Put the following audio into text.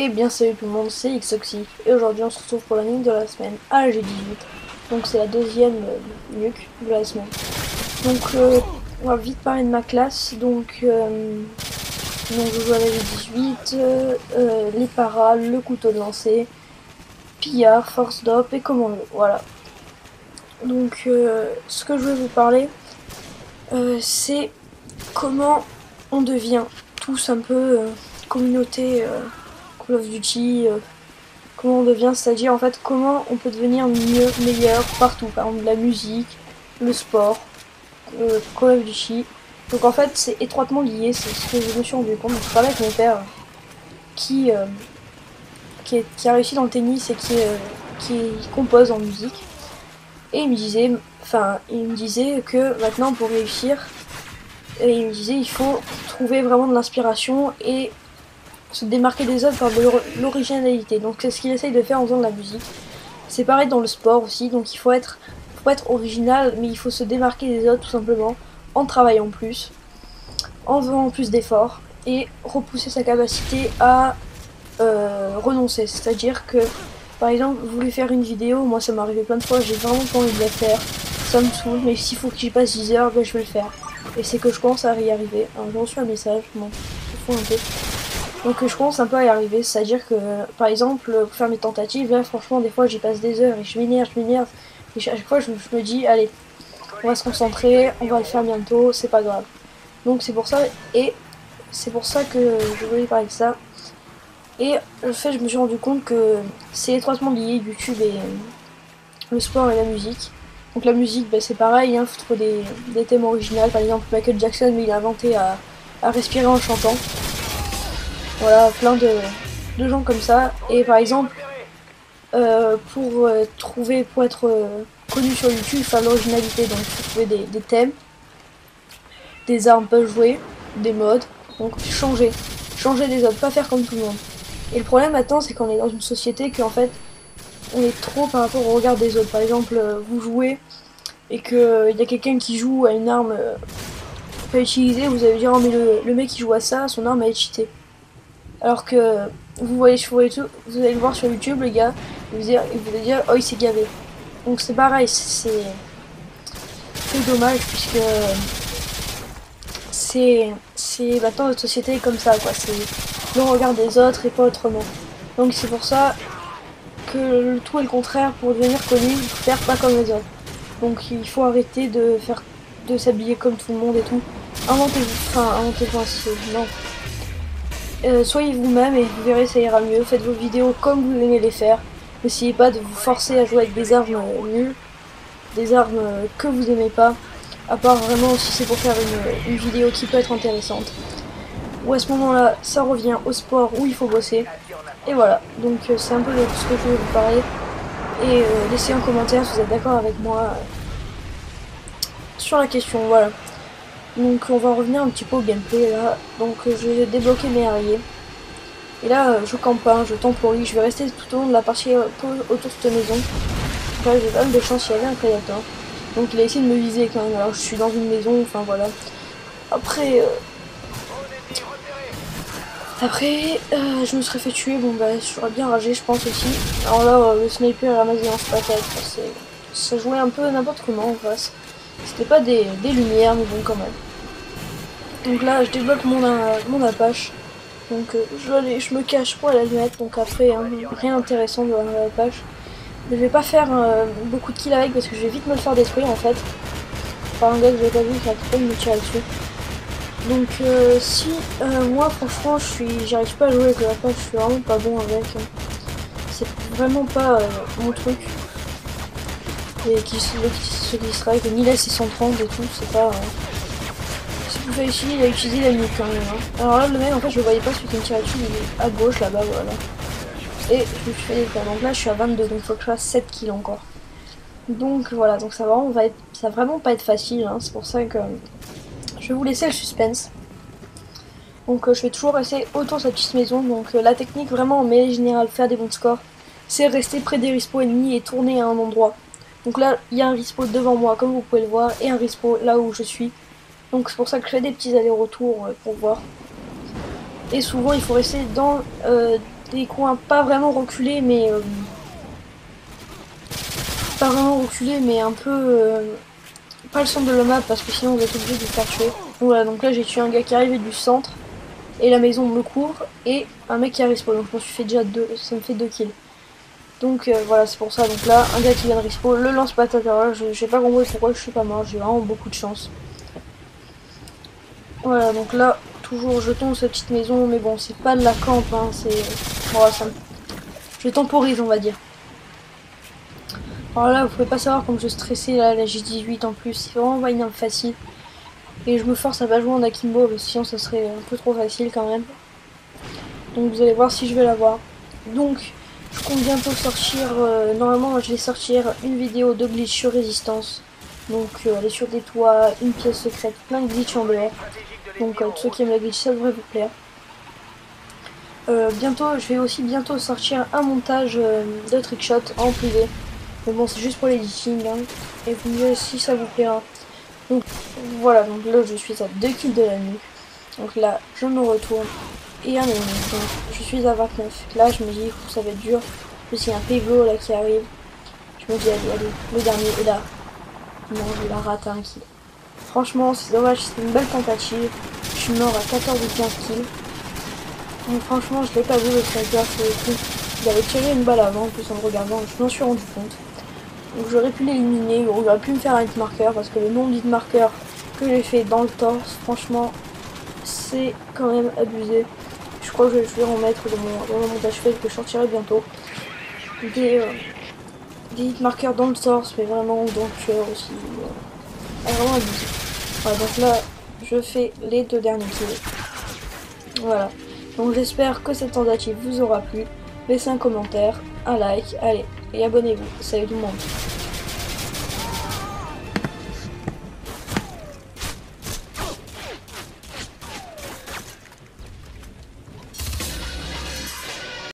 Et bien salut tout le monde, c'est Xoxy et aujourd'hui on se retrouve pour la nuque de la semaine à la G18. Donc c'est la deuxième nuque de la semaine. Donc on va vite parler de ma classe. Donc je joue à la G18, les paras, le couteau de lancer, pillard, force d'op et commando. Voilà. Donc ce que je vais vous parler, c'est comment on devient tous un peu communauté Call of Duty, comment on devient, c'est-à-dire en fait comment on peut devenir mieux, meilleur partout, par exemple la musique, le sport, Call of Duty. Donc en fait c'est étroitement lié, c'est ce que je me suis rendu compte. Donc, je parlais avec mon père qui a réussi dans le tennis et qui compose en musique. Et il me disait que maintenant pour réussir, et il me disait il faut trouver vraiment de l'inspiration et se démarquer des autres par de l'originalité. Donc c'est ce qu'il essaye de faire en faisant de la musique. C'est pareil dans le sport aussi, donc il faut être original, mais il faut se démarquer des autres tout simplement, en travaillant plus, en faisant plus d'efforts, et repousser sa capacité à renoncer. C'est-à-dire que, par exemple, vous voulez faire une vidéo, moi ça m'est arrivé plein de fois, j'ai vraiment pas envie de la faire, ça me saoule, mais s'il faut que j'y passe 10 heures, ben, je vais le faire. Et c'est que je pense à y arriver. Alors j'ai reçu un message, bon, je fous un peu. Donc je commence un peu à y arriver, c'est-à-dire que par exemple pour faire mes tentatives, là franchement des fois j'y passe des heures et je m'énerve, et à chaque fois je me dis allez, on va se concentrer, on va le faire bientôt, c'est pas grave. Donc c'est pour ça, et c'est pour ça que je voulais parler de ça. Et en fait je me suis rendu compte que c'est étroitement lié, YouTube et le sport et la musique. Donc la musique bah, c'est pareil, hein, faut trouver des thèmes originaux, par exemple Michael Jackson mais il a inventé à respirer en chantant. Voilà, plein de gens comme ça. Et par exemple, pour être connu sur YouTube, il faut l'originalité. Donc il faut trouver des thèmes, des armes pas jouées, des modes. Donc changer des autres, pas faire comme tout le monde. Et le problème maintenant, c'est qu'on est dans une société qu'en fait, on est trop par rapport au regard des autres. Par exemple, vous jouez et qu'il y a quelqu'un qui joue à une arme pas utilisée, vous allez dire oh mais le mec qui joue à ça, son arme a été cheatée. Alors que vous allez le voir sur YouTube, les gars, et vous allez dire oh il s'est gavé. Donc c'est pareil, c'est dommage puisque c'est maintenant notre société est comme ça quoi, c'est le regard des autres et pas autrement. Donc c'est pour ça que le tout est le contraire, pour devenir connu, il faut faire pas comme les autres. Donc il faut arrêter de s'habiller comme tout le monde et tout. Soyez vous-même et vous verrez ça ira mieux. Faites vos vidéos comme vous aimez les faire. N'essayez pas de vous forcer à jouer avec des armes nulles, des armes que vous aimez pas. À part vraiment si c'est pour faire une vidéo qui peut être intéressante. Ou à ce moment-là, ça revient au sport où il faut bosser. Et voilà, donc c'est un peu de ce que je voulais vous parler. Et laissez un commentaire si vous êtes d'accord avec moi sur la question, voilà. Donc on va revenir un petit peu au gameplay là. Donc je vais débloquer mes alliés. Et là je campe pas, je temporise, je vais rester tout au long de la partie autour de cette maison. Là j'ai pas mal de chance, il y avait un prédateur. Donc il a essayé de me viser quand même, alors je suis dans une maison, enfin voilà. Après je me serais fait tuer, bon bah j'aurais bien ragé je pense aussi. Alors là le sniper a ramassé en patate, ça jouait un peu n'importe comment en face. C'était pas des lumières mais bon quand même. Donc là je débloque mon Apache. Donc je me cache pour aller le mettre, donc après hein, rien d'intéressant dans l'Apache. Je vais pas faire beaucoup de kills avec parce que je vais vite me le faire détruire en fait. Par un gars que j'ai pas vu qui a trop de me tirer dessus. Donc si moi franchement j'arrive pas à jouer avec l'Apache, je suis vraiment pas bon avec. C'est vraiment pas mon truc. Et qui se distraient, que Niles et 130 et tout, c'est pas. C'est plus facile, il a utilisé la nuque quand même. Hein. Alors là le mec en fait je le voyais pas celui qui me tirait dessus, il est à gauche là-bas voilà. Et je me suis fait détruire. Donc là je suis à 22, donc il faut que je fasse 7 kills encore. Donc voilà, donc ça va vraiment pas être facile, hein. C'est pour ça que je vais vous laisser le suspense. Donc je vais toujours rester autour de cette petite maison. Donc la technique vraiment en mêlée générale, faire des bons scores, c'est rester près des respawns ennemis et tourner à un endroit. Donc là il y a un respawn devant moi comme vous pouvez le voir et un respawn là où je suis. Donc c'est pour ça que je fais des petits allers-retours pour voir. Et souvent il faut rester dans des coins pas vraiment reculés, mais un peu pas le centre de la map parce que sinon vous êtes obligé de vous faire tuer. Voilà, donc là j'ai tué un gars qui arrivait du centre et la maison me couvre et un mec qui a respawn, donc je m'en suis fait déjà 2, ça me fait 2 kills. Donc voilà, c'est pour ça. Donc là, un gars qui vient de respawn, le lance-patate. Alors là, je sais pas compris pourquoi je suis pas mort, j'ai vraiment beaucoup de chance. Voilà, donc là, toujours je tombe cette petite maison, mais bon, c'est pas de la camp, hein, c'est... Voilà, ça me... Je temporise, on va dire. Alors là, vous pouvez pas savoir comme je stressais là, la J18 en plus, c'est vraiment pas une arme facile. Et je me force à pas jouer en Akimbo, parce que sinon ça serait un peu trop facile quand même. Donc vous allez voir si je vais l'avoir. Donc, je compte bientôt sortir, normalement je vais sortir une vidéo de glitch sur résistance. Donc aller sur des toits, une pièce secrète, plein de glitch en dehors. Donc ceux qui aiment la glitch, ça devrait vous plaire. Bientôt, je vais aussi bientôt sortir un montage de trickshot en privé. Mais bon, c'est juste pour l'editing, hein. Et vous me direz si ça vous plaira. Donc voilà, donc là je suis à 2 kills de la nuit. Donc là, je me retourne. Et un ennemi. Donc je suis à 29. Là, je me dis, ça va être dur. Puis il y a un PVO là qui arrive. Je me dis, allez, le dernier. Et là, non, je la rate un kill. Franchement, c'est dommage, c'était une belle tentative. Je suis mort à 14 ou 15 kills. Donc franchement, je l'ai pas vu le sniper sur le coup. Il avait tiré une balle avant, en plus en me regardant, je m'en suis rendu compte. Donc j'aurais pu l'éliminer, ou j'aurais pu me faire un hitmarker, parce que le nombre d'hitmarkers que j'ai fait dans le torse, franchement, c'est quand même abusé. Je crois que je vais en mettre dans mon montage fait que je sortirai bientôt. Des hitmarkers dans le torse, mais vraiment dans le cœur aussi. Vraiment abusé. Voilà, donc là, je fais les 2 derniers kills. Voilà. Donc j'espère que cette tentative vous aura plu. Laissez un commentaire, un like, allez, et abonnez-vous. Salut tout le monde.